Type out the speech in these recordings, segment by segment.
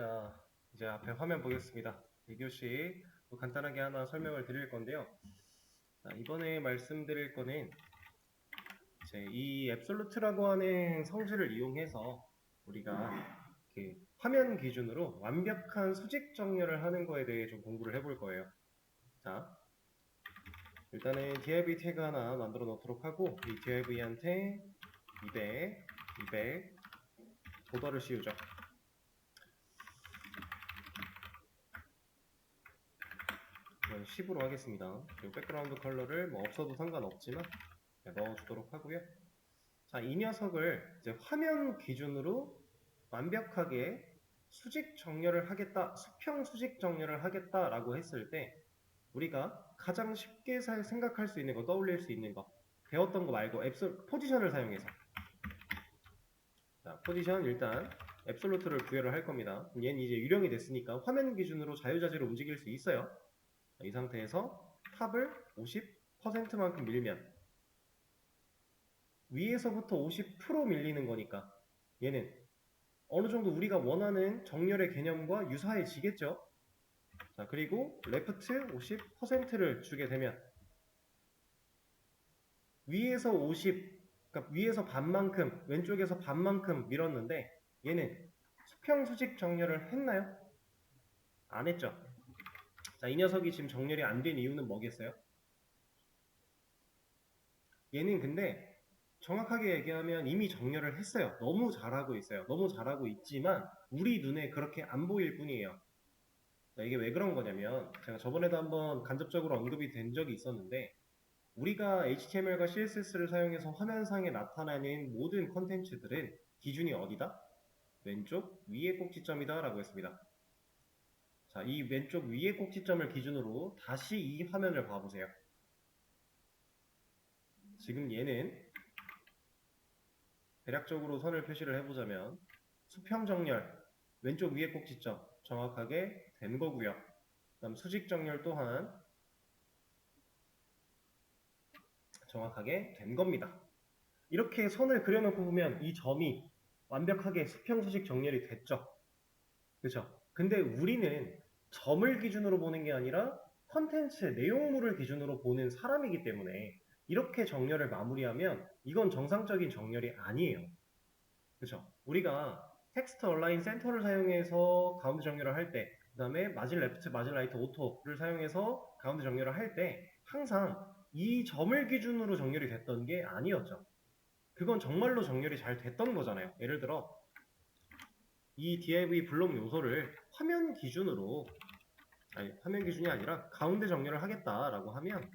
자, 이제 앞에 화면 보겠습니다. 2교시 간단하게 하나 설명을 드릴 건데요. 자, 이번에 말씀드릴 거는 이제 이 앱솔루트라고 하는 성질을 이용해서 우리가 이렇게 화면 기준으로 완벽한 수직 정렬을 하는 거에 대해 좀 공부를 해볼 거예요. 자, 일단은 div 태그 하나 만들어 놓도록 하고 이 div한테 200, 200 보더를 씌우죠. 10으로 하겠습니다. 그리고 백그라운드 컬러를 뭐 없어도 상관없지만 넣어주도록 하고요. 자, 이 녀석을 이제 화면 기준으로 완벽하게 수직 정렬을 하겠다, 수평 수직 정렬을 하겠다라고 했을 때 우리가 가장 쉽게 생각할 수 있는 거, 떠올릴 수 있는 거, 배웠던 거 말고 포지션을 사용해서. 자, 포지션 일단 앱솔루트를 부여를 할 겁니다. 얘는 이제 유령이 됐으니까 화면 기준으로 자유자재로 움직일 수 있어요. 이 상태에서 탑을 50%만큼 밀면 위에서부터 50% 밀리는 거니까 얘는 어느 정도 우리가 원하는 정렬의 개념과 유사해지겠죠. 자, 그리고 레프트 50%를 주게 되면 위에서 50, 그러니까 위에서 반만큼, 왼쪽에서 반만큼 밀었는데 얘는 수평 수직 정렬을 했나요? 안 했죠. 자, 이 녀석이 지금 정렬이 안 된 이유는 뭐겠어요? 얘는 근데 정확하게 얘기하면 이미 정렬을 했어요. 너무 잘하고 있어요. 너무 잘하고 있지만 우리 눈에 그렇게 안 보일 뿐이에요. 자, 이게 왜 그런 거냐면 제가 저번에도 한번 간접적으로 언급이 된 적이 있었는데 우리가 HTML과 CSS를 사용해서 화면상에 나타나는 모든 컨텐츠들은 기준이 어디다? 왼쪽 위의 꼭지점이다 라고 했습니다. 자, 이 왼쪽 위의 꼭지점을 기준으로 다시 이 화면을 봐보세요. 지금 얘는 대략적으로 선을 표시를 해보자면 수평 정렬 왼쪽 위의 꼭지점 정확하게 된 거고요. 그다음 수직 정렬 또한 정확하게 된 겁니다. 이렇게 선을 그려놓고 보면 이 점이 완벽하게 수평 수직 정렬이 됐죠. 그렇죠? 근데 우리는 점을 기준으로 보는 게 아니라 컨텐츠 내용물을 기준으로 보는 사람이기 때문에 이렇게 정렬을 마무리하면 이건 정상적인 정렬이 아니에요. 그렇죠? 우리가 텍스트 얼라인 센터를 사용해서 가운데 정렬을 할 때, 그 다음에 마진 레프트, 마진 라이트 오토를 사용해서 가운데 정렬을 할 때 항상 이 점을 기준으로 정렬이 됐던 게 아니었죠. 그건 정말로 정렬이 잘 됐던 거잖아요. 예를 들어 이 div 블록 요소를 화면 기준으로, 아니 화면 기준이 아니라 가운데 정렬을 하겠다라고 하면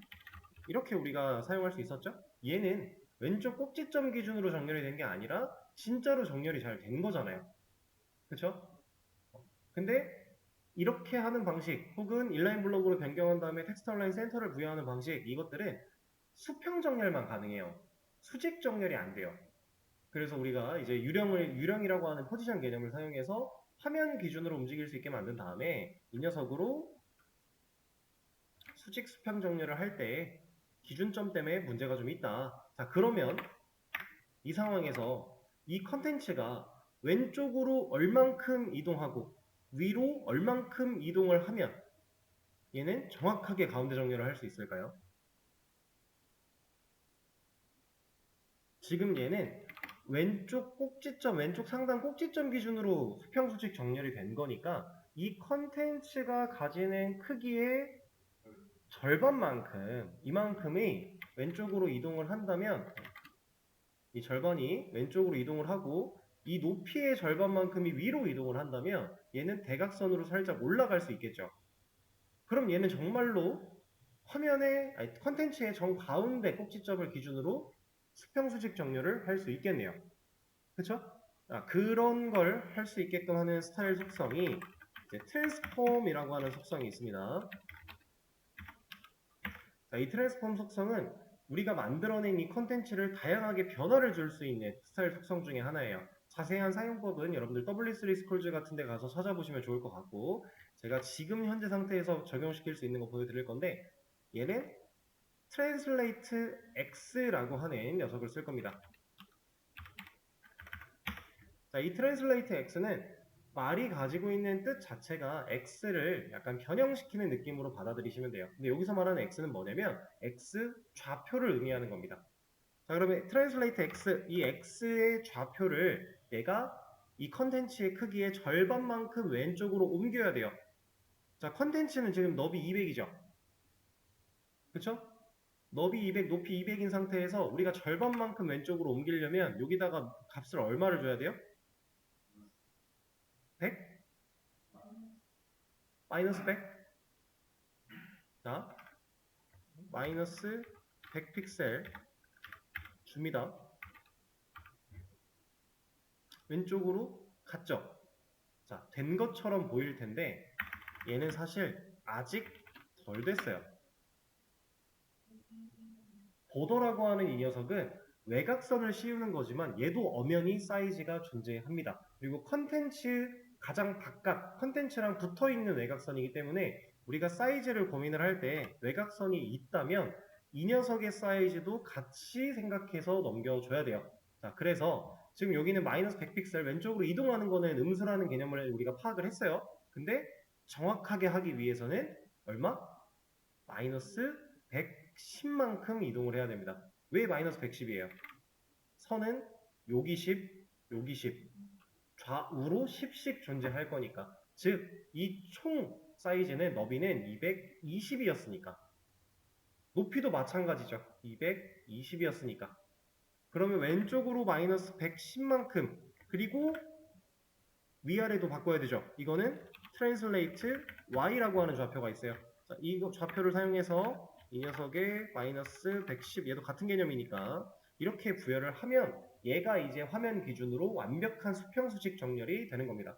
이렇게 우리가 사용할 수 있었죠. 얘는 왼쪽 꼭지점 기준으로 정렬이 된 게 아니라 진짜로 정렬이 잘 된 거잖아요. 그쵸? 근데 이렇게 하는 방식 혹은 인라인 블록으로 변경한 다음에 텍스트 얼라인 센터를 부여하는 방식, 이것들은 수평 정렬만 가능해요. 수직 정렬이 안 돼요. 그래서 우리가 이제 유령이라고 하는 포지션 개념을 사용해서 화면 기준으로 움직일 수 있게 만든 다음에 이 녀석으로 수직 수평 정렬을 할 때 기준점 때문에 문제가 좀 있다. 자, 그러면 이 상황에서 이 컨텐츠가 왼쪽으로 얼만큼 이동하고 위로 얼만큼 이동을 하면 얘는 정확하게 가운데 정렬을 할 수 있을까요? 지금 얘는 왼쪽 꼭지점, 왼쪽 상단 꼭지점 기준으로 수평수직 정렬이 된 거니까 이 컨텐츠가 가지는 크기의 절반만큼, 이만큼이 왼쪽으로 이동을 한다면 이 절반이 왼쪽으로 이동을 하고 이 높이의 절반만큼이 위로 이동을 한다면 얘는 대각선으로 살짝 올라갈 수 있겠죠. 그럼 얘는 정말로 화면의, 아니, 컨텐츠의 정가운데 꼭지점을 기준으로 수평수직 정렬을 할 수 있겠네요. 그쵸? 그런 걸 할 수 있게끔 하는 스타일 속성이 이제 트랜스폼이라고 하는 속성이 있습니다. 자, 이 트랜스폼 속성은 우리가 만들어낸 이 컨텐츠를 다양하게 변화를 줄 수 있는 스타일 속성 중에 하나예요. 자세한 사용법은 여러분들 W3 스콜즈 같은 데 가서 찾아보시면 좋을 것 같고, 제가 지금 현재 상태에서 적용시킬 수 있는 거 보여드릴 건데, 얘는 Translate X라고 하는 녀석을 쓸 겁니다. 자, 이 Translate X는 말이 가지고 있는 뜻 자체가 x를 약간 변형시키는 느낌으로 받아들이시면 돼요. 근데 여기서 말하는 x는 뭐냐면 x 좌표를 의미하는 겁니다. 자, 그러면 translate x, 이 x의 좌표를 내가 이 컨텐츠의 크기의 절반만큼 왼쪽으로 옮겨야 돼요. 자, 컨텐츠는 지금 너비 200이죠. 그쵸? 너비 200, 높이 200인 상태에서 우리가 절반만큼 왼쪽으로 옮기려면 여기다가 값을 얼마를 줘야 돼요? 100? 마이너스 100? 자, 마이너스 100 픽셀 줍니다. 왼쪽으로 갔죠? 자, 된 것처럼 보일 텐데 얘는 사실 아직 덜 됐어요. 보더라고 하는 이 녀석은 외곽선을 씌우는 거지만 얘도 엄연히 사이즈가 존재합니다. 그리고 컨텐츠 가장 바깥, 컨텐츠랑 붙어있는 외곽선이기 때문에 우리가 사이즈를 고민을 할 때 외곽선이 있다면 이 녀석의 사이즈도 같이 생각해서 넘겨줘야 돼요. 자, 그래서 지금 여기는 마이너스 100픽셀 왼쪽으로 이동하는 거는 음수라는 개념을 우리가 파악을 했어요. 근데 정확하게 하기 위해서는 얼마? 마이너스 110만큼 이동을 해야 됩니다. 왜 마이너스 110이에요? 선은 여기 10, 여기 10 좌우로 10씩 존재할 거니까 즉 이 총 사이즈는 너비는 220이었으니까 높이도 마찬가지죠. 220이었으니까 그러면 왼쪽으로 마이너스 110만큼 그리고 위아래도 바꿔야 되죠. 이거는 translate y라고 하는 좌표가 있어요. 자, 이 좌표를 사용해서 이 녀석의 마이너스 110 얘도 같은 개념이니까 이렇게 부여를 하면 얘가 이제 화면 기준으로 완벽한 수평수직 정렬이 되는 겁니다.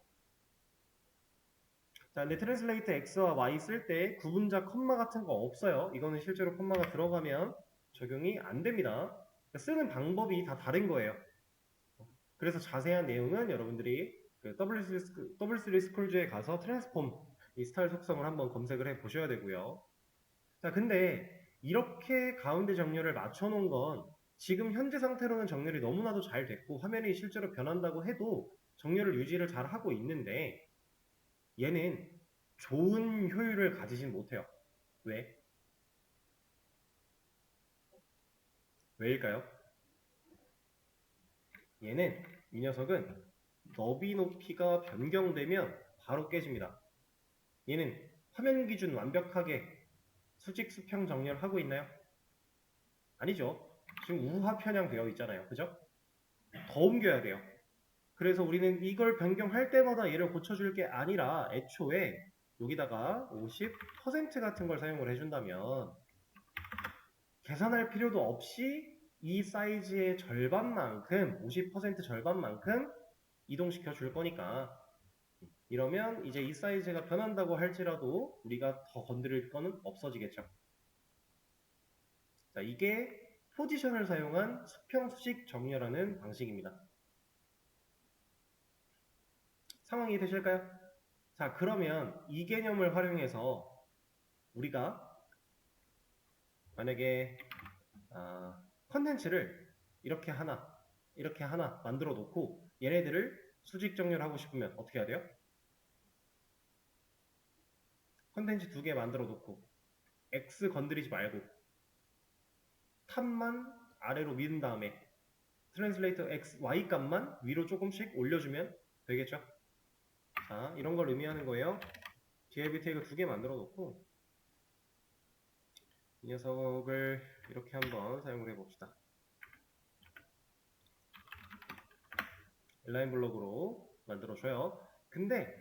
자, 근데 translate x와 y 쓸 때 구분자 컴마 같은 거 없어요. 이거는 실제로 컴마가 들어가면 적용이 안 됩니다. 쓰는 방법이 다 다른 거예요. 그래서 자세한 내용은 여러분들이 그 W3 스쿨즈에 가서 트랜스폼 이 스타일 속성을 한번 검색을 해 보셔야 되고요. 자, 근데 이렇게 가운데 정렬을 맞춰 놓은 건 지금 현재 상태로는 정렬이 너무나도 잘 됐고 화면이 실제로 변한다고 해도 정렬을 유지를 잘 하고 있는데 얘는 좋은 효율을 가지진 못해요. 왜? 왜일까요? 얘는 이 녀석은 너비 높이가 변경되면 바로 깨집니다. 얘는 화면 기준 완벽하게 수직 수평 정렬하고 있나요? 아니죠. 지금 우하 편향되어 있잖아요. 그죠? 더 옮겨야 돼요. 그래서 우리는 이걸 변경할 때마다 얘를 고쳐줄 게 아니라 애초에 여기다가 50% 같은 걸 사용을 해준다면 계산할 필요도 없이 이 사이즈의 절반만큼 50% 절반만큼 이동시켜 줄 거니까 이러면 이제 이 사이즈가 변한다고 할지라도 우리가 더 건드릴 거는 없어지겠죠. 자, 이게 포지션을 사용한 수평수직 정렬하는 방식입니다. 상황이 되실까요? 자, 그러면 이 개념을 활용해서 우리가 만약에 컨텐츠를 이렇게 하나 만들어 놓고 얘네들을 수직 정렬하고 싶으면 어떻게 해야 돼요? 컨텐츠 두 개 만들어 놓고 X 건드리지 말고 탑만 아래로 미은 다음에 트랜슬레이터 X, Y 값만 위로 조금씩 올려주면 되겠죠? 자, 이런 걸 의미하는 거예요. DLB 태그 두 개 만들어 놓고 이 녀석을 이렇게 한번 사용을 해봅시다. 인라인 블럭으로 만들어줘요. 근데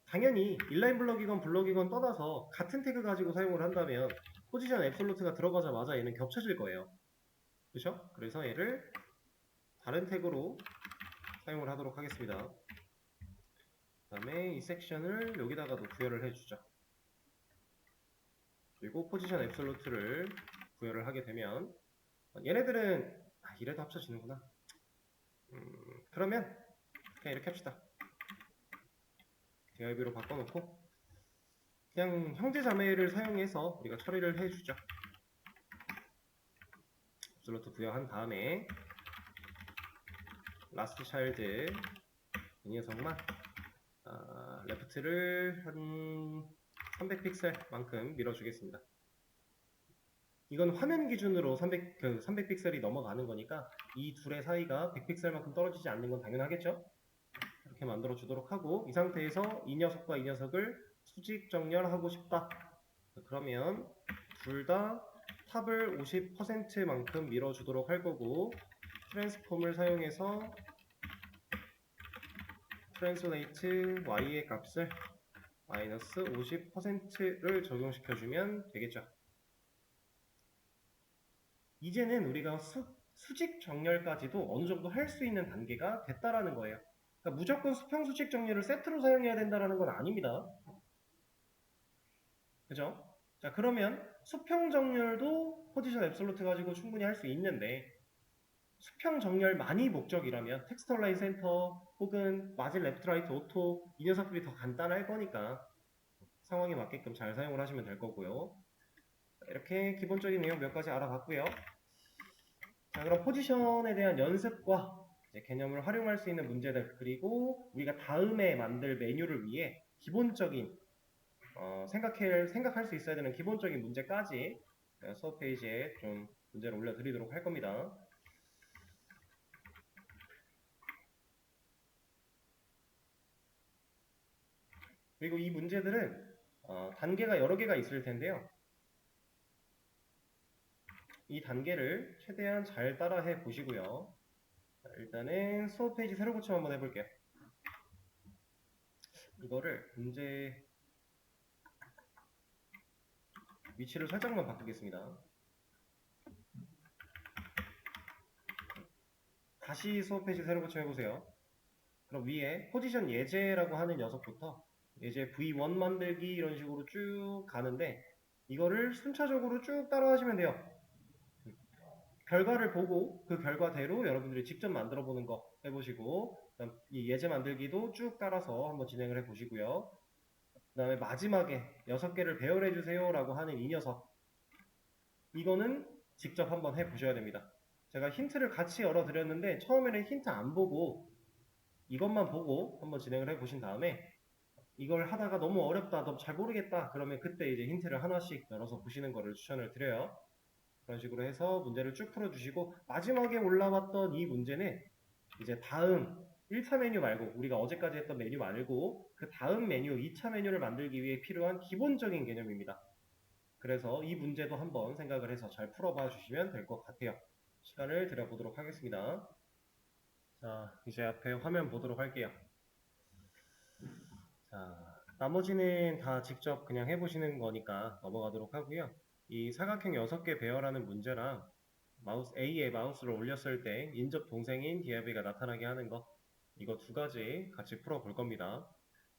당연히 인라인 블럭이건 블럭이건 떠나서 같은 태그 가지고 사용을 한다면 포지션 앱솔루트가 들어가자마자 얘는 겹쳐질 거예요. 그렇죠? 그래서 얘를 다른 태그로 사용을 하도록 하겠습니다. 그 다음에 이 섹션을 여기다가도 부여를 해주죠. 그리고 포지션 앱솔루트를 부여를 하게 되면 얘네들은 이래도 합쳐지는구나. 그러면 그냥 이렇게 합시다. DIV로 바꿔놓고 그냥 형제자매를 사용해서 우리가 처리를 해주죠. 앱솔루트 부여한 다음에 라스트 차일드 이 녀석만 레프트를 한 300픽셀만큼 밀어주겠습니다. 이건 화면 기준으로 300픽셀이 넘어가는 거니까 이 둘의 사이가 100픽셀만큼 떨어지지 않는 건 당연하겠죠? 이렇게 만들어 주도록 하고, 이 상태에서 이 녀석과 이 녀석을 수직 정렬하고 싶다. 그러면 둘 다 탑을 50%만큼 밀어주도록 할 거고, 트랜스폼을 사용해서 트랜슬레이트 y의 값을 마이너스 50%를 적용시켜주면 되겠죠. 이제는 우리가 수직 정렬까지도 어느 정도 할 수 있는 단계가 됐다라는 거예요. 그러니까 무조건 수평 수직 정렬을 세트로 사용해야 된다는 건 아닙니다. 그죠? 자, 그러면 수평 정렬도 포지션 앱솔루트 가지고 충분히 할 수 있는데, 수평 정렬만이 목적이라면 텍스트 얼라인 센터 혹은 마진 레프트 라이트 오토 이 녀석들이 더 간단할 거니까 상황에 맞게끔 잘 사용을 하시면 될 거고요. 이렇게 기본적인 내용 몇 가지 알아봤고요. 자, 그럼 포지션에 대한 연습과 이제 개념을 활용할 수 있는 문제들, 그리고 우리가 다음에 만들 메뉴를 위해 기본적인 생각할 수 있어야 되는 기본적인 문제까지 수업 페이지에 좀 문제를 올려드리도록 할 겁니다. 그리고 이 문제들은 단계가 여러 개가 있을 텐데요. 이 단계를 최대한 잘 따라해 보시고요. 자, 일단은 수업 페이지 새로 고침 한번 해볼게요. 이거를 문제 위치를 살짝만 바꾸겠습니다. 다시 수업 페이지 새로 고침 해보세요. 그럼 위에 포지션 예제라고 하는 녀석부터 예제 V1 만들기 이런 식으로 쭉 가는데, 이거를 순차적으로 쭉 따라 하시면 돼요. 결과를 보고 그 결과대로 여러분들이 직접 만들어 보는 거 해보시고, 그다음 이 예제 만들기도 쭉 따라서 한번 진행을 해 보시고요. 그 다음에 마지막에 6개를 배열해 주세요 라고 하는 이 녀석, 이거는 직접 한번 해 보셔야 됩니다. 제가 힌트를 같이 열어 드렸는데 처음에는 힌트 안 보고 이것만 보고 한번 진행을 해 보신 다음에, 이걸 하다가 너무 어렵다, 너무 잘 모르겠다 그러면 그때 이제 힌트를 하나씩 열어서 보시는 거를 추천을 드려요. 그런 식으로 해서 문제를 쭉 풀어주시고, 마지막에 올라왔던 이 문제는 이제 다음 1차 메뉴 말고, 우리가 어제까지 했던 메뉴 말고 그 다음 메뉴 2차 메뉴를 만들기 위해 필요한 기본적인 개념입니다. 그래서 이 문제도 한번 생각을 해서 잘 풀어봐 주시면 될 것 같아요. 시간을 드려보도록 하겠습니다. 자, 이제 앞에 화면 보도록 할게요. 자, 나머지는 다 직접 그냥 해보시는 거니까 넘어가도록 하고요. 이 사각형 6개 배열하는 문제랑 마우스 A에 마우스를 올렸을 때 인접 동생인 DIV가 나타나게 하는 거, 이거 두 가지 같이 풀어볼 겁니다.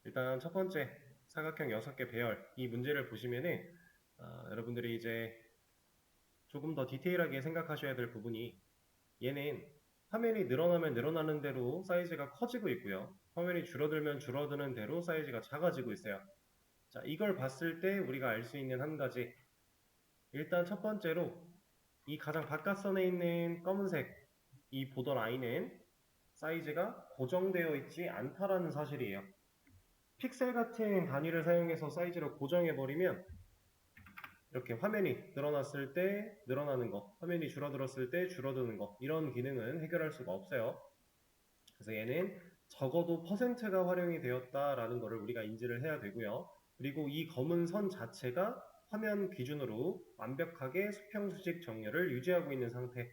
일단 첫 번째, 사각형 6개 배열 이 문제를 보시면은 여러분들이 이제 조금 더 디테일하게 생각하셔야 될 부분이, 얘는 화면이 늘어나면 늘어나는 대로 사이즈가 커지고 있고요. 화면이 줄어들면 줄어드는 대로 사이즈가 작아지고 있어요. 자, 이걸 봤을 때 우리가 알 수 있는 한 가지, 일단 첫 번째로 이 가장 바깥선에 있는 검은색 이 보더 라인은 사이즈가 고정되어 있지 않다라는 사실이에요. 픽셀 같은 단위를 사용해서 사이즈를 고정해버리면 이렇게 화면이 늘어났을 때 늘어나는 거, 화면이 줄어들었을 때 줄어드는 거, 이런 기능은 해결할 수가 없어요. 그래서 얘는 적어도 퍼센트가 활용이 되었다라는 것을 우리가 인지를 해야 되고요. 그리고 이 검은 선 자체가 화면 기준으로 완벽하게 수평 수직 정렬을 유지하고 있는 상태,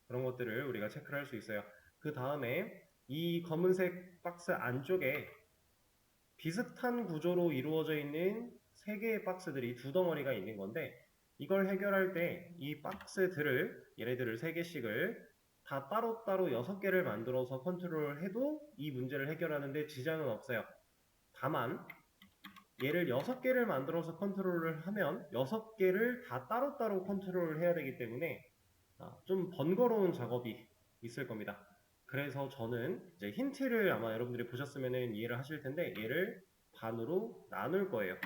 그런 것들을 우리가 체크를 할 수 있어요. 그 다음에 이 검은색 박스 안쪽에 비슷한 구조로 이루어져 있는 3개의 박스들이 두 덩어리가 있는 건데, 이걸 해결할 때 이 박스들을, 얘네들을 3개씩을 다 따로따로 6개를 만들어서 컨트롤을 해도 이 문제를 해결하는데 지장은 없어요. 다만 얘를 6개를 만들어서 컨트롤을 하면 6개를 다 따로따로 컨트롤을 해야 되기 때문에 좀 번거로운 작업이 있을 겁니다. 그래서 저는 이제 힌트를 아마 여러분들이 보셨으면 이해를 하실 텐데, 얘를 반으로 나눌 거예요.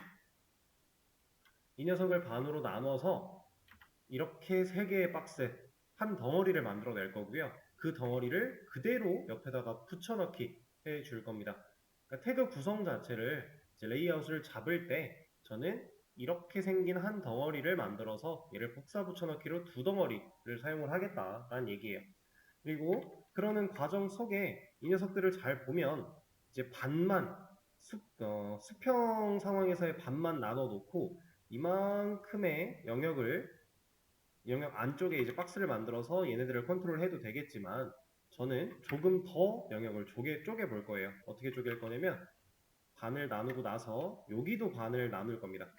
이 녀석을 반으로 나눠서 이렇게 3개의 박스, 한 덩어리를 만들어 낼 거고요. 그 덩어리를 그대로 옆에다가 붙여넣기 해 줄 겁니다. 그러니까 태그 구성 자체를 이제 레이아웃을 잡을 때 저는 이렇게 생긴 한 덩어리를 만들어서 얘를 복사 붙여넣기로 두 덩어리를 사용을 하겠다라는 얘기예요. 그리고 그러는 과정 속에 이 녀석들을 잘 보면 이제 반만 수평 상황에서의 반만 나눠 놓고 이만큼의 영역 안쪽에 이제 박스를 만들어서 얘네들을 컨트롤해도 되겠지만 저는 조금 더 영역을 쪼개 볼 거예요. 어떻게 쪼갤 거냐면 반을 나누고 나서 여기도 반을 나눌 겁니다.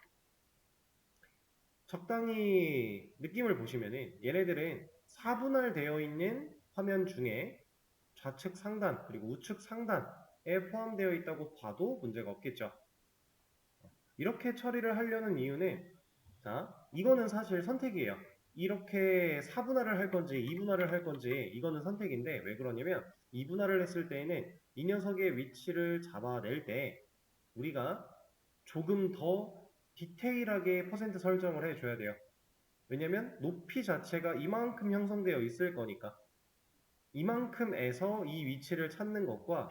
적당히 느낌을 보시면은 얘네들은 4분할 되어 있는 화면 중에 좌측 상단 그리고 우측 상단에 포함되어 있다고 봐도 문제가 없겠죠. 이렇게 처리를 하려는 이유는 자, 이거는 사실 선택이에요. 이렇게 4분할을 할 건지 2분할을 할 건지 이거는 선택인데 왜 그러냐면 2분할을 했을 때에는 이 녀석의 위치를 잡아낼 때 우리가 조금 더 디테일하게 퍼센트 설정을 해줘야 돼요. 왜냐면 높이 자체가 이만큼 형성되어 있을 거니까 이만큼에서 이 위치를 찾는 것과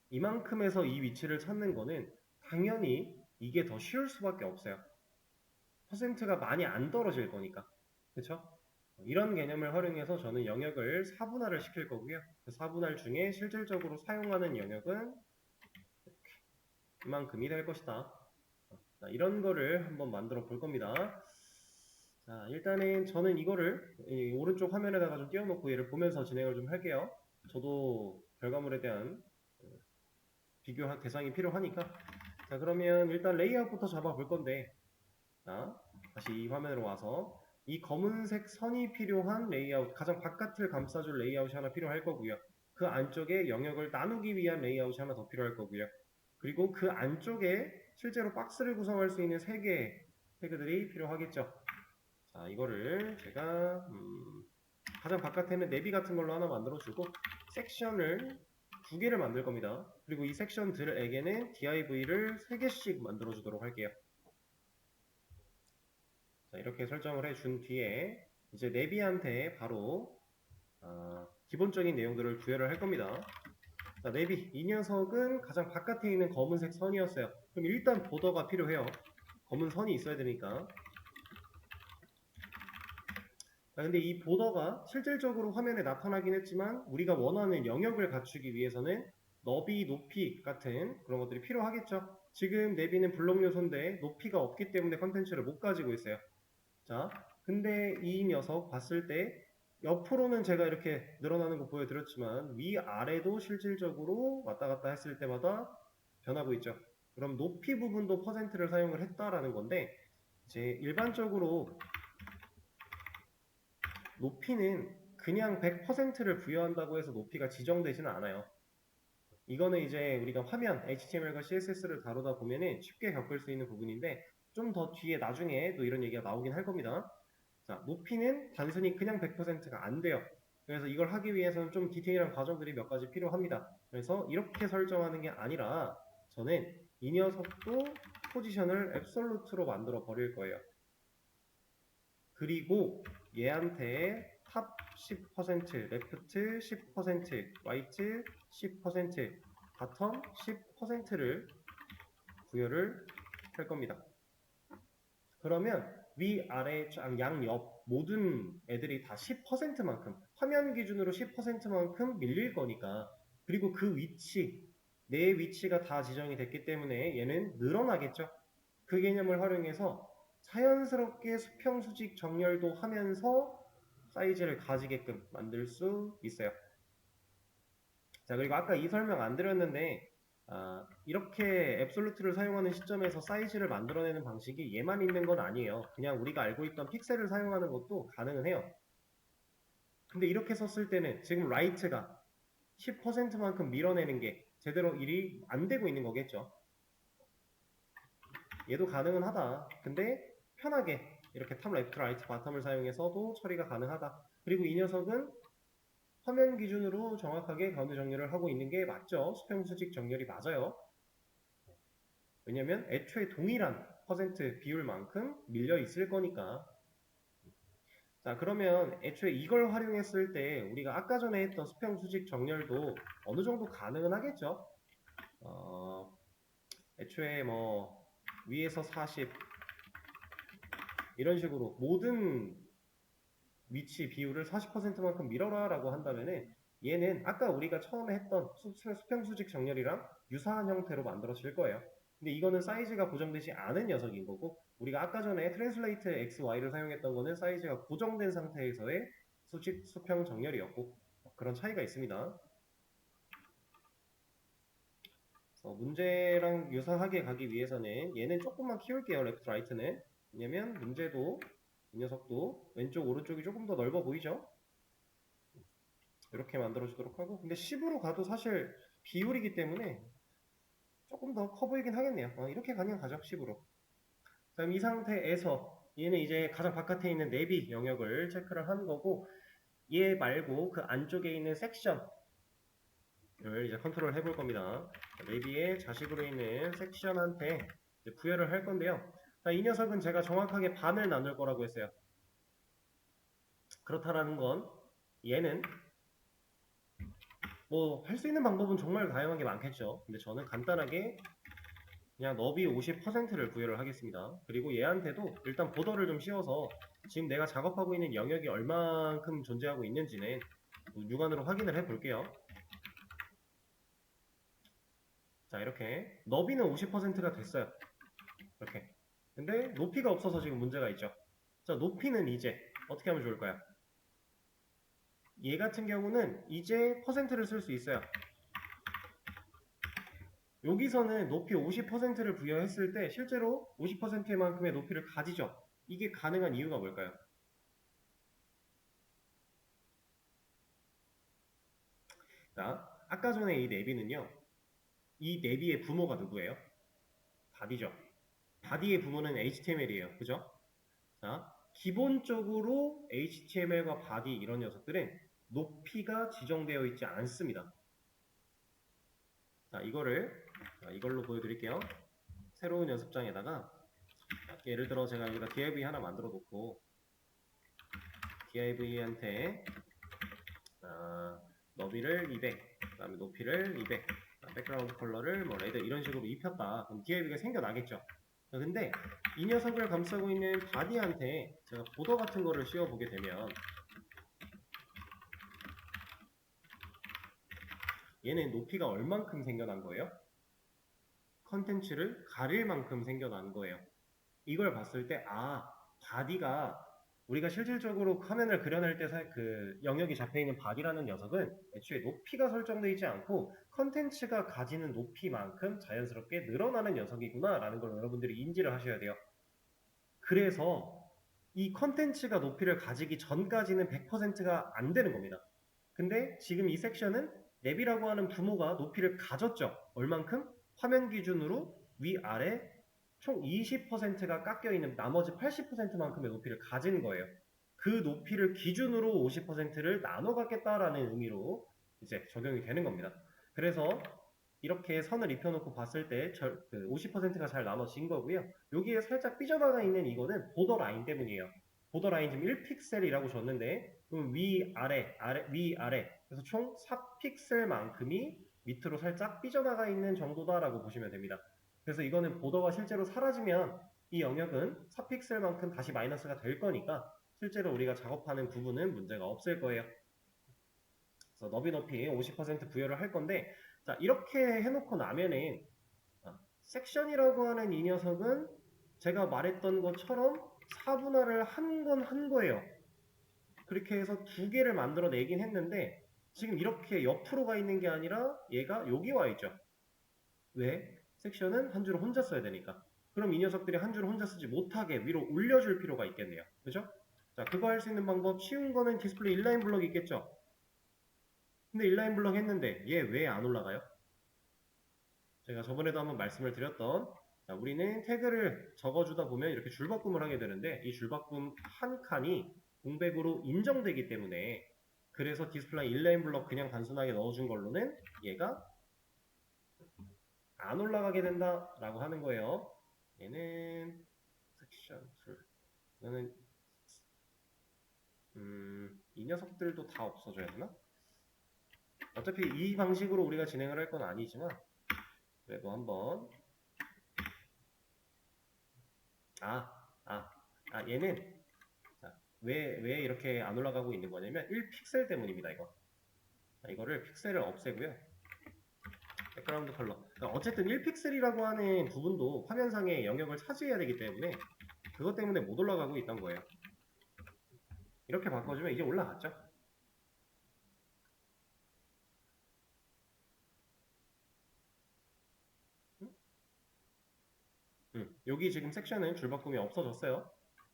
이만큼에서 이 위치를 찾는 거는 당연히 이게 더 쉬울 수밖에 없어요. 퍼센트가 많이 안 떨어질 거니까. 그쵸? 이런 개념을 활용해서 저는 영역을 4분할을 시킬 거고요. 그 4분할 중에 실질적으로 사용하는 영역은 이만큼이 될 것이다. 자, 이런 거를 한번 만들어 볼 겁니다. 자, 일단은 저는 이거를 이 오른쪽 화면에다가 좀 띄워놓고 얘를 보면서 진행을 좀 할게요. 저도 결과물에 대한 비교 대상이 필요하니까. 자, 그러면 일단 레이아웃부터 잡아 볼 건데, 자, 다시 이 화면으로 와서 이 검은색 선이 필요한 레이아웃, 가장 바깥을 감싸줄 레이아웃이 하나 필요할 거고요. 그 안쪽에 영역을 나누기 위한 레이아웃이 하나 더 필요할 거고요. 그리고 그 안쪽에 실제로 박스를 구성할 수 있는 3개의 태그들이 필요하겠죠. 자, 이거를 제가 가장 바깥에는 내비 같은 걸로 하나 만들어주고 섹션을 2개를 만들 겁니다. 그리고 이 섹션들에게는 div를 3개씩 만들어주도록 할게요. 자, 이렇게 설정을 해준 뒤에 이제 내비한테 바로 기본적인 내용들을 부여를 할 겁니다. 자, 내비 이 녀석은 가장 바깥에 있는 검은색 선이었어요. 그럼 일단 보더가 필요해요. 검은 선이 있어야 되니까. 자, 근데 이 보더가 실질적으로 화면에 나타나긴 했지만 우리가 원하는 영역을 갖추기 위해서는 너비, 높이 같은 그런 것들이 필요하겠죠. 지금 내비는 블록 요소인데 높이가 없기 때문에 컨텐츠를 못 가지고 있어요. 자, 근데 이 녀석 봤을 때 옆으로는 제가 이렇게 늘어나는 거 보여드렸지만 위아래도 실질적으로 왔다 갔다 했을 때마다 변하고 있죠. 그럼 높이 부분도 퍼센트를 사용을 했다라는 건데 이제 일반적으로 높이는 그냥 100%를 부여한다고 해서 높이가 지정되지는 않아요. 이거는 이제 우리가 화면 HTML과 CSS를 다루다 보면은 쉽게 겪을 수 있는 부분인데 좀 더 뒤에 나중에 또 이런 얘기가 나오긴 할 겁니다. 자, 높이는 단순히 그냥 100%가 안 돼요. 그래서 이걸 하기 위해서는 좀 디테일한 과정들이 몇 가지 필요합니다. 그래서 이렇게 설정하는 게 아니라 저는 이 녀석도 포지션을 앱솔루트로 만들어 버릴 거예요. 그리고 얘한테 탑 10%, 레프트 10%, 라이트 10%, 바텀 10%를 부여를 할 겁니다. 그러면 위아래 양옆 모든 애들이 다 10%만큼 화면 기준으로 10%만큼 밀릴 거니까 그리고 그 위치 내 위치가 다 지정이 됐기 때문에 얘는 늘어나겠죠. 그 개념을 활용해서 자연스럽게 수평 수직 정렬도 하면서 사이즈를 가지게끔 만들 수 있어요. 자, 그리고 아까 이 설명 안 드렸는데 이렇게 앱솔루트를 사용하는 시점에서 사이즈를 만들어내는 방식이 얘만 있는 건 아니에요. 그냥 우리가 알고 있던 픽셀을 사용하는 것도 가능은 해요. 근데 이렇게 썼을 때는 지금 라이트가 10%만큼 밀어내는 게 제대로 일이 안 되고 있는 거겠죠. 얘도 가능은 하다. 근데 편하게 이렇게 탑, 레프트, 라이트, 바텀을 사용해서도 처리가 가능하다. 그리고 이 녀석은 화면 기준으로 정확하게 가운데 정렬을 하고 있는 게 맞죠. 수평 수직 정렬이 맞아요. 왜냐면 애초에 동일한 퍼센트 비율만큼 밀려 있을 거니까. 자, 그러면 애초에 이걸 활용했을 때 우리가 아까 전에 했던 수평 수직 정렬도 어느 정도 가능은 하겠죠. 애초에 뭐 위에서 40 이런 식으로 모든 위치 비율을 40%만큼 밀어라 라고 한다면은 얘는 아까 우리가 처음에 했던 수평수직 정렬이랑 유사한 형태로 만들어질 거예요. 근데 이거는 사이즈가 고정되지 않은 녀석인 거고, 우리가 아까 전에 트랜슬레이트 XY를 사용했던 거는 사이즈가 고정된 상태에서의 수평 정렬이었고, 그런 차이가 있습니다. 문제랑 유사하게 가기 위해서는 얘는 조금만 키울게요. 레프트 라이트는. 왜냐면 문제도 이 녀석도 왼쪽 오른쪽이 조금 더 넓어 보이죠? 이렇게 만들어주도록 하고, 근데 10으로 가도 사실 비율이기 때문에 조금 더 커 보이긴 하겠네요. 이렇게 그냥 가죠. 10으로. 그럼 이 상태에서 얘는 이제 가장 바깥에 있는 내비 영역을 체크를 한 거고, 얘 말고 그 안쪽에 있는 섹션을 이제 컨트롤 해볼 겁니다. 내비의 자식으로 있는 섹션한테 이제 부여를 할 건데요. 자, 이 녀석은 제가 정확하게 반을 나눌 거라고 했어요. 그렇다라는 건 얘는 뭐 할 수 있는 방법은 정말 다양하게 많겠죠. 근데 저는 간단하게 그냥 너비 50%를 부여를 하겠습니다. 그리고 얘한테도 일단 보더를 좀 씌워서 지금 내가 작업하고 있는 영역이 얼만큼 존재하고 있는지는 육안으로 확인을 해 볼게요. 자, 이렇게 너비는 50%가 됐어요. 이렇게. 근데 높이가 없어서 지금 문제가 있죠. 자, 높이는 이제 어떻게 하면 좋을까요? 얘 같은 경우는 이제 퍼센트를 쓸 수 있어요. 여기서는 높이 50%를 부여했을 때 실제로 50%만큼의 높이를 가지죠. 이게 가능한 이유가 뭘까요? 자, 아까 전에 이 내비는요. 이 내비의 부모가 누구예요? 바디죠. 바디의 부모는 HTML이에요. 그죠? 자, 기본적으로 HTML과 바디 이런 녀석들은 높이가 지정되어 있지 않습니다. 자, 이걸로 보여드릴게요. 새로운 연습장에다가 예를 들어 제가 여기다 div 하나 만들어 놓고 div한테 너비를 200, 그 다음에 높이를 200, 백그라운드 컬러를 뭐 레드 이런 식으로 입혔다. 그럼 div가 생겨나겠죠. 근데 이 녀석을 감싸고 있는 바디한테 제가 보더 같은 거를 씌워보게 되면 얘는 높이가 얼만큼 생겨난 거예요? 컨텐츠를 가릴 만큼 생겨난 거예요. 이걸 봤을 때 바디가 우리가 실질적으로 화면을 그려낼 때 그 영역이 잡혀있는 바디라는 녀석은 애초에 높이가 설정되어 있지 않고 컨텐츠가 가지는 높이만큼 자연스럽게 늘어나는 녀석이구나 라는 걸 여러분들이 인지를 하셔야 돼요. 그래서 이 컨텐츠가 높이를 가지기 전까지는 100%가 안 되는 겁니다. 근데 지금 이 섹션은 랩이라고 하는 부모가 높이를 가졌죠. 얼만큼? 화면 기준으로 위아래 총 20%가 깎여 있는 나머지 80%만큼의 높이를 가진 거예요. 그 높이를 기준으로 50%를 나눠 갖겠다라는 의미로 이제 적용이 되는 겁니다. 그래서 이렇게 선을 입혀놓고 봤을 때 50%가 잘 나눠진 거고요. 여기에 살짝 삐져나가 있는 이거는 보더 라인 때문이에요. 보더 라인 지금 1픽셀이라고 줬는데 그럼 위아래 그래서 총 4픽셀만큼이 밑으로 살짝 삐져나가 있는 정도다라고 보시면 됩니다. 그래서 이거는 보더가 실제로 사라지면 이 영역은 4픽셀만큼 다시 마이너스가 될 거니까 실제로 우리가 작업하는 부분은 문제가 없을 거예요. 그래서 너비 높이 50% 부여를 할 건데 자 이렇게 해놓고 나면은 섹션이라고 하는 이 녀석은 제가 말했던 것처럼 4분할을 한 건 한 거예요. 그렇게 해서 두 개를 만들어 내긴 했는데 지금 이렇게 옆으로 가 있는 게 아니라 얘가 여기 와 있죠. 왜? 섹션은 한 줄을 혼자 써야 되니까. 그럼 이 녀석들이 한 줄을 혼자 쓰지 못하게 위로 올려줄 필요가 있겠네요. 그죠? 자, 그거 할 수 있는 방법 쉬운 거는 디스플레이 인라인 블럭 있겠죠? 근데 인라인 블럭 했는데 얘 왜 안 올라가요? 제가 저번에도 한번 말씀을 드렸던 자, 우리는 태그를 적어주다 보면 이렇게 줄바꿈을 하게 되는데 이 줄바꿈 한 칸이 공백으로 인정되기 때문에 그래서 디스플레이 인라인 블럭 그냥 단순하게 넣어준 걸로는 얘가 안 올라가게 된다라고 하는 거예요. 얘는 섹션 툴 이거는 이 녀석들도 다 없어져야 되나? 어차피 이 방식으로 우리가 진행을 할 건 아니지만 그래도 한번 얘는 왜 이렇게 안 올라가고 있는 거냐면 1픽셀 때문입니다. 이거를 픽셀을 없애고요. 백그라운드 컬러. 그러니까 어쨌든 1픽셀이라고 하는 부분도 화면상의 영역을 차지해야 되기 때문에 그것 때문에 못 올라가고 있던 거예요. 이렇게 바꿔주면 이제 올라갔죠. 여기 지금 섹션은 줄바꿈이 없어졌어요.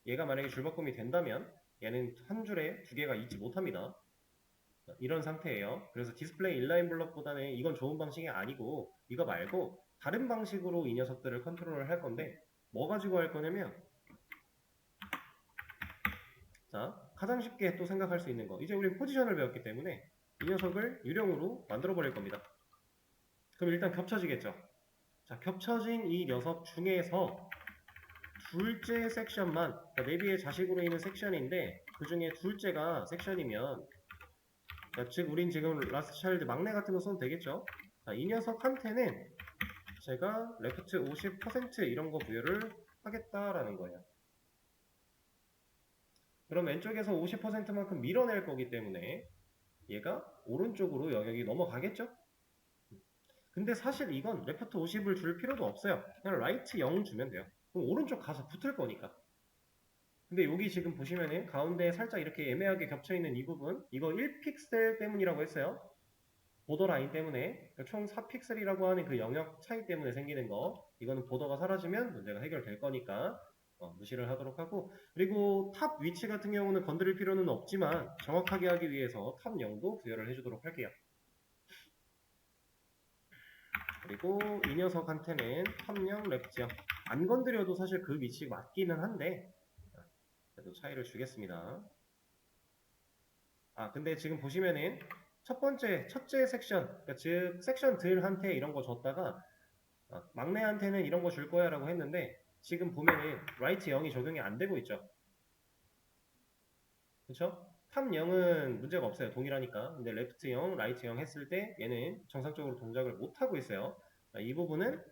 얘가 만약에 줄바꿈이 된다면 얘는 한 줄에 두 개가 있지 못합니다. 이런 상태예요. 그래서 디스플레이 인라인 블럭보다는 이건 좋은 방식이 아니고 이거 말고 다른 방식으로 이 녀석들을 컨트롤을 할 건데 뭐 가지고 할 거냐면 자, 가장 쉽게 또 생각할 수 있는 거 이제 우리 포지션을 배웠기 때문에 이 녀석을 유령으로 만들어 버릴 겁니다. 그럼 일단 겹쳐지겠죠. 자, 겹쳐진 이 녀석 중에서 둘째 섹션만 그러니까 내비의 자식으로 있는 섹션인데 그 중에 둘째가 섹션이면 즉 우린 지금 라스트 차일드 막내 같은 거 써도 되겠죠. 자, 이 녀석한테는 제가 레프트 50% 이런 거 부여를 하겠다라는 거예요. 그럼 왼쪽에서 50%만큼 밀어낼 거기 때문에 얘가 오른쪽으로 영역이 넘어가겠죠? 근데 사실 이건 레프트 50을 줄 필요도 없어요. 그냥 라이트 0 주면 돼요. 그럼 오른쪽 가서 붙을 거니까. 근데 여기 지금 보시면은 가운데에 살짝 이렇게 애매하게 겹쳐있는 이 부분 이거 1픽셀 때문이라고 했어요. 보더 라인 때문에 그러니까 총 4픽셀이라고 하는 그 영역 차이 때문에 생기는 거 이거는 보더가 사라지면 문제가 해결될 거니까 무시를 하도록 하고 그리고 탑 위치 같은 경우는 건드릴 필요는 없지만 정확하게 하기 위해서 탑 0도 부여를 해주도록 할게요. 그리고 이 녀석한테는 탑 0, 랩 0 안 건드려도 사실 그 위치가 맞기는 한데 그래도 차이를 주겠습니다. 근데 지금 보시면은 첫째 섹션, 그러니까 즉 섹션들한테 이런 거 줬다가 막내한테는 이런 거 줄 거야 라고 했는데 지금 보면은 라이트 0이 적용이 안 되고 있죠. 그쵸? 탑 0은 문제가 없어요. 동일하니까. 근데 레프트 0, 라이트 0 했을 때 얘는 정상적으로 동작을 못 하고 있어요. 이 부분은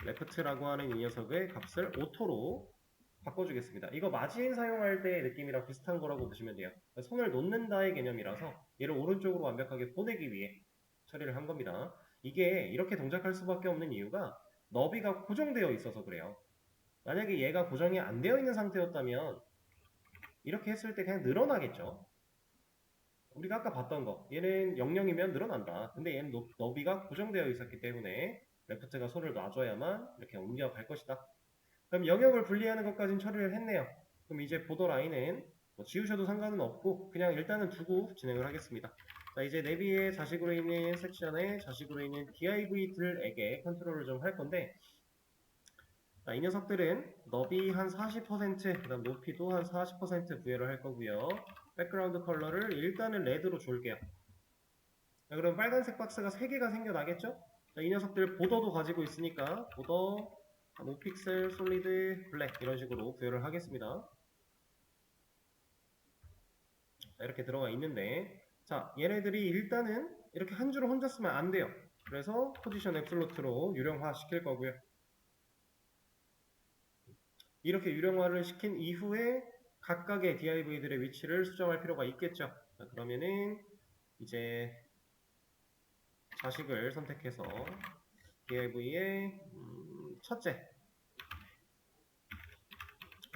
레프트라고 하는 이 녀석의 값을 오토로 바꿔주겠습니다. 이거 마진 사용할 때 느낌이랑 비슷한 거라고 보시면 돼요. 손을 놓는다의 개념이라서 얘를 오른쪽으로 완벽하게 보내기 위해 처리를 한 겁니다. 이게 이렇게 동작할 수밖에 없는 이유가 너비가 고정되어 있어서 그래요. 만약에 얘가 고정이 안 되어 있는 상태였다면 이렇게 했을 때 그냥 늘어나겠죠. 우리가 아까 봤던 거 얘는 00이면 늘어난다. 근데 얘는 너비가 고정되어 있었기 때문에 레프트가 손을 놔줘야만 이렇게 옮겨갈 것이다. 그럼 영역을 분리하는 것까지는 처리를 했네요. 그럼 이제 보더 라인은 뭐 지우셔도 상관은 없고 그냥 일단은 두고 진행을 하겠습니다. 자, 이제 내비의 자식으로 있는 섹션에 자식으로 있는 div들에게 컨트롤을 좀 할 건데 자, 이 녀석들은 너비 한 40%, 그다음 높이도 한 40% 부여를 할 거고요. 백그라운드 컬러를 일단은 레드로 줄게요. 자, 그럼 빨간색 박스가 3개가 생겨나겠죠? 자, 이 녀석들 보더도 가지고 있으니까 보더 5픽셀 솔리드 블랙 이런 식으로 부여를 하겠습니다. 자, 이렇게 들어가 있는데 자, 얘네들이 일단은 이렇게 한 줄을 혼자 쓰면 안 돼요. 그래서 포지션 앱솔루트로 유령화 시킬 거고요. 이렇게 유령화를 시킨 이후에 각각의 div들의 위치를 수정할 필요가 있겠죠. 자, 그러면은 이제 자식을 선택해서 div의 첫째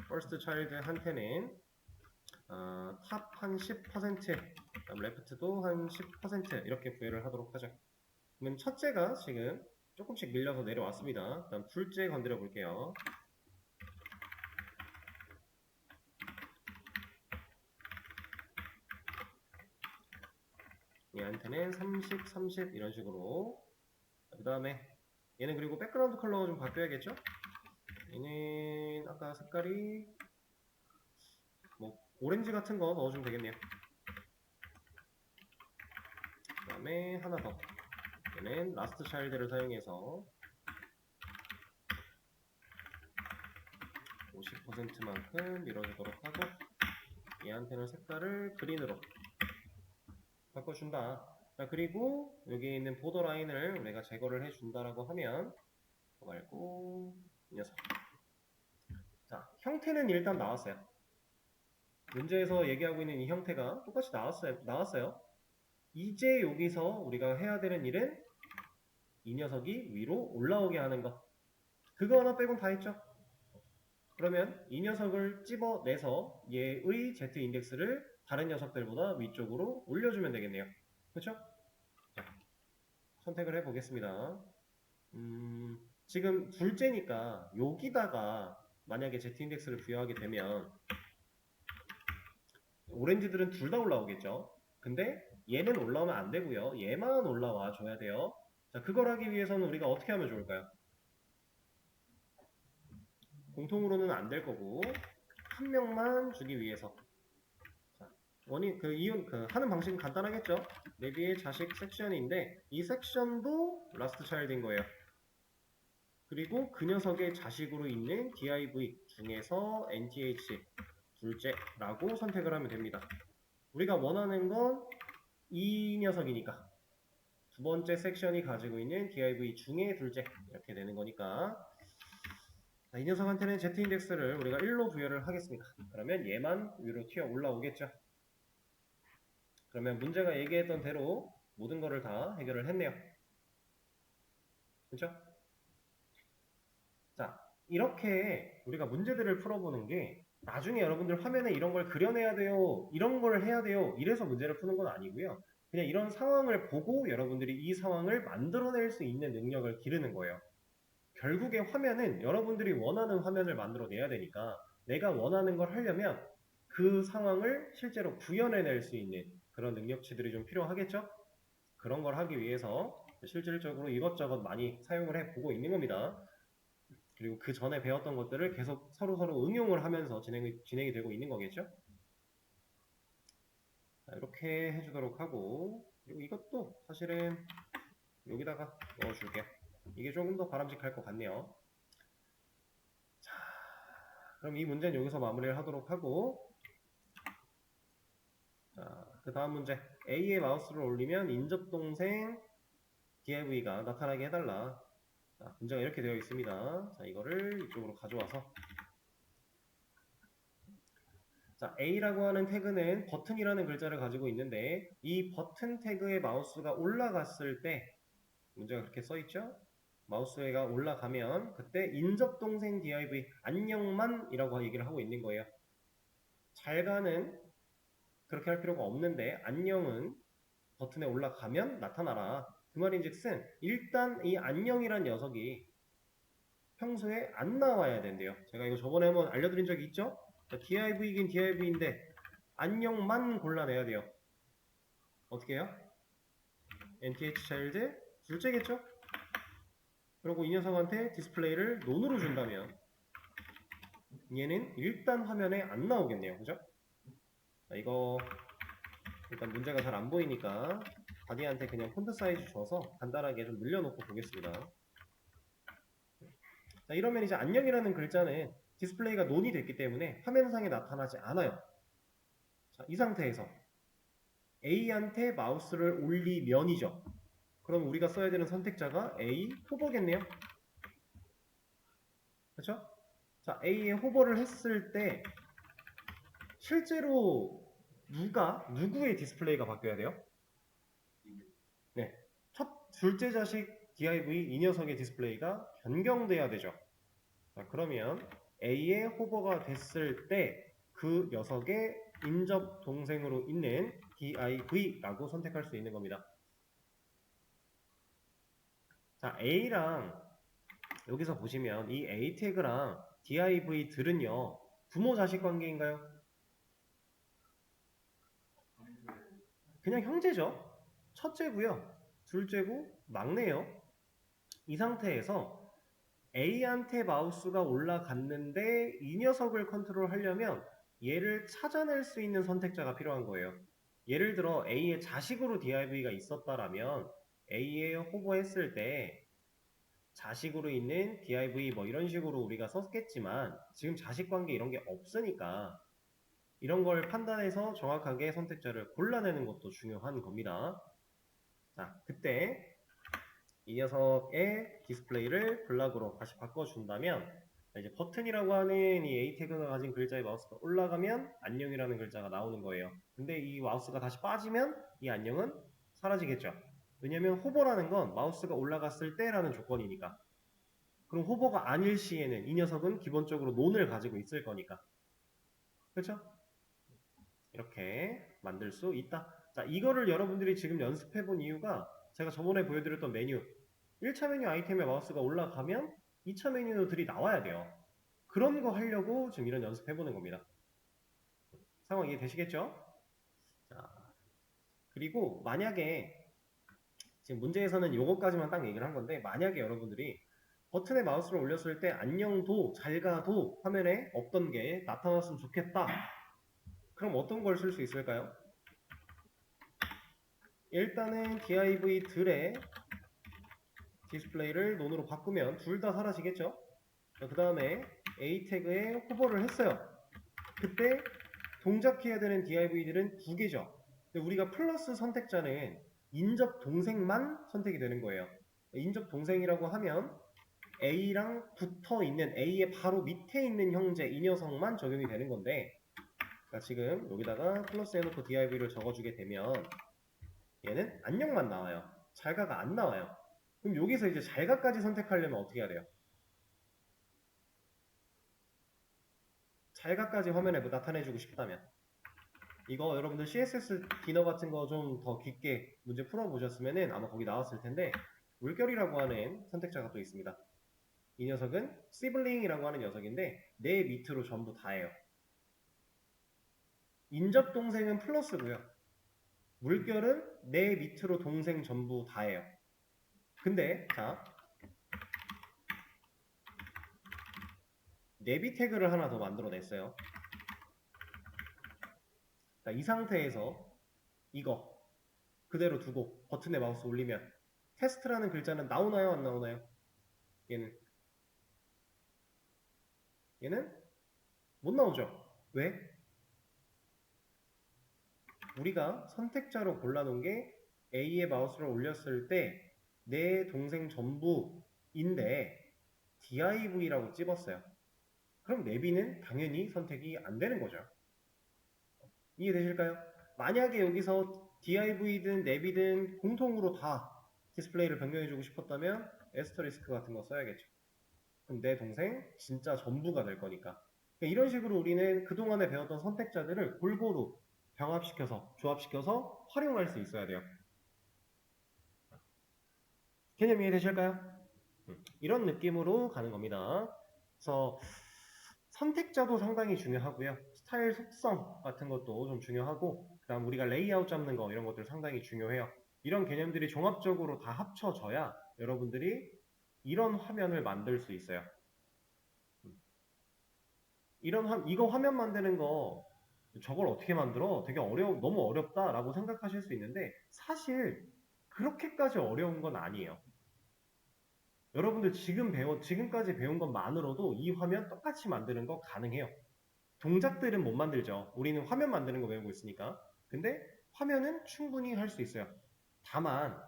first child한테는 탑 한 10%, 그다음 레프트도 한 10% 이렇게 부여를 하도록 하죠. 그러면 첫째가 지금 조금씩 밀려서 내려왔습니다. 그다음 둘째 건드려 볼게요. 얘한테는 30, 30 이런 식으로. 그 다음에 얘는 그리고 백그라운드 컬러가 좀 바뀌어야겠죠? 얘는 아까 색깔이 뭐 오렌지 같은 거 넣어주면 되겠네요. 그 다음에 하나 더. 얘는 라스트 차일드를 사용해서 50%만큼 밀어주도록 하고 얘한테는 색깔을 그린으로 바꿔준다. 자, 그리고 여기 있는 보더 라인을 내가 제거를 해준다라고 하면 이거 말고 이 녀석. 자, 형태는 일단 나왔어요. 문제에서 얘기하고 있는 이 형태가 똑같이 나왔어요. 이제 여기서 우리가 해야 되는 일은 이 녀석이 위로 올라오게 하는 것. 그거 하나 빼곤 다 했죠. 그러면 이 녀석을 집어내서 얘의 Z 인덱스를 다른 녀석들보다 위쪽으로 올려주면 되겠네요. 그렇죠? 선택을 해보겠습니다. 지금 둘째니까 여기다가 만약에 Z 인덱스를 부여하게 되면 오렌지들은 둘 다 올라오겠죠. 근데 얘는 올라오면 안 되고요. 얘만 올라와 줘야 돼요. 자, 그걸 하기 위해서는 우리가 어떻게 하면 좋을까요? 공통으로는 안 될 거고 한 명만 주기 위해서 하는 방식은 간단하겠죠. 내비의 자식 섹션인데 이 섹션도 라스트 차일드인 거예요. 그리고 그 녀석의 자식으로 있는 div 중에서 nth 둘째라고 선택을 하면 됩니다. 우리가 원하는 건 이 녀석이니까 두 번째 섹션이 가지고 있는 div 중에 둘째 이렇게 되는 거니까 자, 이 녀석한테는 z 인덱스를 우리가 1로 부여를 하겠습니다. 그러면 얘만 위로 튀어 올라오겠죠. 그러면 문제가 얘기했던 대로 모든 거를 다 해결을 했네요. 그렇죠? 자, 이렇게 우리가 문제들을 풀어보는 게 나중에 여러분들 화면에 이런 걸 그려내야 돼요, 이런 걸 해야 돼요, 이래서 문제를 푸는 건 아니고요. 그냥 이런 상황을 보고 여러분들이 이 상황을 만들어낼 수 있는 능력을 기르는 거예요. 결국에 화면은 여러분들이 원하는 화면을 만들어내야 되니까 내가 원하는 걸 하려면 그 상황을 실제로 구현해낼 수 있는 그런 능력치들이 좀 필요하겠죠? 그런 걸 하기 위해서 실질적으로 이것저것 많이 사용을 해보고 있는 겁니다. 그리고 그 전에 배웠던 것들을 계속 서로 응용을 하면서 진행이 되고 있는 거겠죠? 자, 이렇게 해주도록 하고, 그리고 이것도 사실은 여기다가 넣어줄게요. 이게 조금 더 바람직할 것 같네요. 자, 그럼 이 문제는 여기서 마무리를 하도록 하고, 자, 그 다음 문제. A의 마우스를 올리면 인접동생 div가 나타나게 해달라. 자, 문제가 이렇게 되어 있습니다. 자, 이거를 이쪽으로 가져와서 자, A라고 하는 태그는 버튼이라는 글자를 가지고 있는데 이 버튼 태그의 마우스가 올라갔을 때 문제가 그렇게 써있죠? 마우스가 올라가면 그때 인접동생 div 안녕만 이라고 얘기를 하고 있는 거예요. 잘가는 그렇게 할 필요가 없는데 안녕은 버튼에 올라가면 나타나라. 그 말인즉슨 일단 이 안녕이란 녀석이 평소에 안 나와야 된대요. 제가 이거 저번에 한번 알려드린 적이 있죠? div이긴 div인데 안녕만 골라내야 돼요. 어떻게 해요? nth 차일드 둘째겠죠? 그리고 이 녀석한테 디스플레이를 논으로 준다면 얘는 일단 화면에 안 나오겠네요. 그죠? 자, 이거 일단 문제가 잘 안 보이니까 바디한테 그냥 폰트 사이즈 줘서 간단하게 좀 늘려놓고 보겠습니다. 자, 이러면 이제 안녕이라는 글자는 디스플레이가 논이 됐기 때문에 화면상에 나타나지 않아요. 자, 이 상태에서 A한테 마우스를 올리면이죠. 그럼 우리가 써야 되는 선택자가 A 호버겠네요. 그렇죠? 자, A에 호버를 했을 때 실제로 누구의 디스플레이가 바뀌어야 돼요? 네, 둘째 자식 div 이 녀석의 디스플레이가 변경돼야 되죠. 자, 그러면 A의 호버가 됐을 때 그 녀석의 인접 동생으로 있는 div라고 선택할 수 있는 겁니다. 자, A랑 여기서 보시면 이 A 태그랑 div들은요 부모 자식 관계인가요? 그냥 형제죠. 첫째고요, 둘째고 막내요. 이 상태에서 A한테 마우스가 올라갔는데 이 녀석을 컨트롤하려면 얘를 찾아낼 수 있는 선택자가 필요한 거예요. 예를 들어 A의 자식으로 div가 있었다라면 A에 호버했을 때 자식으로 있는 div 뭐 이런 식으로 우리가 썼겠지만 지금 자식관계 이런 게 없으니까 이런 걸 판단해서 정확하게 선택자를 골라내는 것도 중요한 겁니다. 자, 그때 이 녀석의 디스플레이를 블락으로 다시 바꿔준다면 이제 버튼이라고 하는 이 A 태그가 가진 글자의 마우스가 올라가면 안녕이라는 글자가 나오는 거예요. 근데 이 마우스가 다시 빠지면 이 안녕은 사라지겠죠. 왜냐면 호버라는 건 마우스가 올라갔을 때라는 조건이니까. 그럼 호버가 아닐 시에는 이 녀석은 기본적으로 논을 가지고 있을 거니까. 그렇죠? 이렇게 만들 수 있다. 자, 이거를 여러분들이 지금 연습해 본 이유가 제가 저번에 보여드렸던 메뉴 1차 메뉴 아이템에 마우스가 올라가면 2차 메뉴들이 나와야 돼요. 그런 거 하려고 지금 이런 연습해 보는 겁니다. 상황 이해되시겠죠? 자, 그리고 만약에 지금 문제에서는 요거까지만 딱 얘기를 한 건데 만약에 여러분들이 버튼에 마우스를 올렸을 때 안녕도 잘가도 화면에 없던 게 나타났으면 좋겠다. 그럼 어떤 걸 쓸 수 있을까요? 일단은 div 들의 디스플레이를 논으로 바꾸면 둘 다 사라지겠죠? 그 다음에 a 태그에 호버를 했어요. 그때 동작해야 되는 div들은 두 개죠. 근데 우리가 플러스 선택자는 인접 동생만 선택이 되는 거예요. 인접 동생이라고 하면 A랑 붙어 있는 A의 바로 밑에 있는 형제 이 녀석만 적용이 되는 건데 그러니까 지금 여기다가 플러스 해놓고 div를 적어주게 되면 얘는 안녕만 나와요. 잘가가 안 나와요. 그럼 여기서 이제 잘가까지 선택하려면 어떻게 해야 돼요? 잘가까지 화면에 뭐 나타내주고 싶다면 이거 여러분들 CSS 디너 같은 거 좀 더 깊게 문제 풀어보셨으면 아마 거기 나왔을 텐데 물결이라고 하는 선택자가 또 있습니다. 이 녀석은 시블링이라고 하는 녀석인데 내 밑으로 전부 다예요. 인접 동생은 플러스고요. 물결은 내 밑으로 동생 전부 다예요. 근데 자 내비 태그를 하나 더 만들어냈어요. 자, 이 상태에서 이거 그대로 두고 버튼에 마우스 올리면 테스트라는 글자는 나오나요? 안 나오나요? 얘는 못 나오죠. 왜? 우리가 선택자로 골라놓은 게 A의 마우스를 올렸을 때 내 동생 전부인데 div라고 찝었어요. 그럼 내비는 당연히 선택이 안 되는 거죠. 이해되실까요? 만약에 여기서 div든 내비든 공통으로 다 디스플레이를 변경해주고 싶었다면 에스터리스크 같은 거 써야겠죠. 그럼 내 동생 진짜 전부가 될 거니까. 그러니까 이런 식으로 우리는 그동안에 배웠던 선택자들을 골고루 병합시켜서 조합시켜서 활용할 수 있어야 돼요. 개념 이해되실까요? 이런 느낌으로 가는 겁니다. 그래서 선택자도 상당히 중요하고요. 스타일 속성 같은 것도 좀 중요하고 그 다음 우리가 레이아웃 잡는 거 이런 것들 상당히 중요해요. 이런 개념들이 종합적으로 다 합쳐져야 여러분들이 이런 화면을 만들 수 있어요. 이거 화면 만드는 거 저걸 어떻게 만들어? 되게 너무 어렵다라고 생각하실 수 있는데 사실 그렇게까지 어려운 건 아니에요. 여러분들 지금까지 배운 것만으로도 이 화면 똑같이 만드는 거 가능해요. 동작들은 못 만들죠. 우리는 화면 만드는 거 배우고 있으니까. 근데 화면은 충분히 할 수 있어요. 다만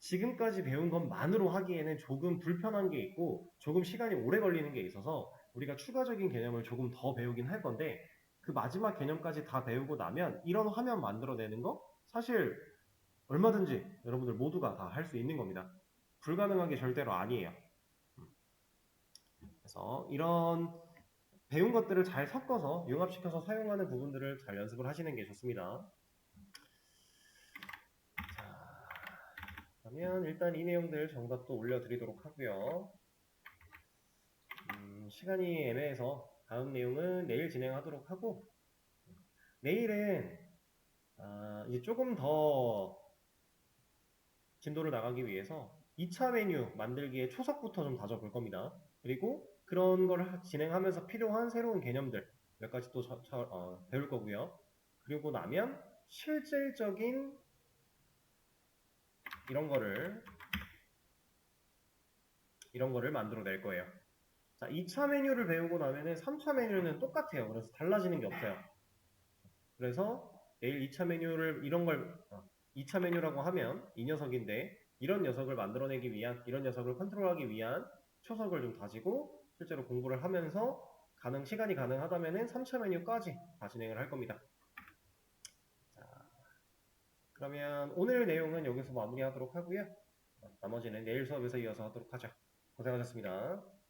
지금까지 배운 것만으로 하기에는 조금 불편한 게 있고 조금 시간이 오래 걸리는 게 있어서 우리가 추가적인 개념을 조금 더 배우긴 할 건데 그 마지막 개념까지 다 배우고 나면 이런 화면 만들어내는 거 사실 얼마든지 여러분들 모두가 다 할 수 있는 겁니다. 불가능한 게 절대로 아니에요. 그래서 이런 배운 것들을 잘 섞어서 융합시켜서 사용하는 부분들을 잘 연습을 하시는 게 좋습니다. 자, 그러면 일단 이 내용들 정답도 올려드리도록 하고요. 시간이 애매해서 다음 내용은 내일 진행하도록 하고 내일은 이제 조금 더 진도를 나가기 위해서 2차 메뉴 만들기에 초석부터 좀 다져볼 겁니다. 그리고 그런 걸 진행하면서 필요한 새로운 개념들 몇 가지 또 배울 거고요. 그리고 나면 실질적인 이런 거를 만들어낼 거예요. 자, 2차 메뉴를 배우고 나면은 3차 메뉴는 똑같아요. 그래서 달라지는 게 없어요. 그래서 내일 2차 메뉴를 2차 메뉴라고 하면 이 녀석인데 이런 녀석을 만들어내기 위한, 이런 녀석을 컨트롤하기 위한 초석을 좀 다지고 실제로 공부를 하면서 시간이 가능하다면은 3차 메뉴까지 다 진행을 할 겁니다. 자, 그러면 오늘 내용은 여기서 마무리하도록 하고요. 나머지는 내일 수업에서 이어서 하도록 하죠. 고생하셨습니다.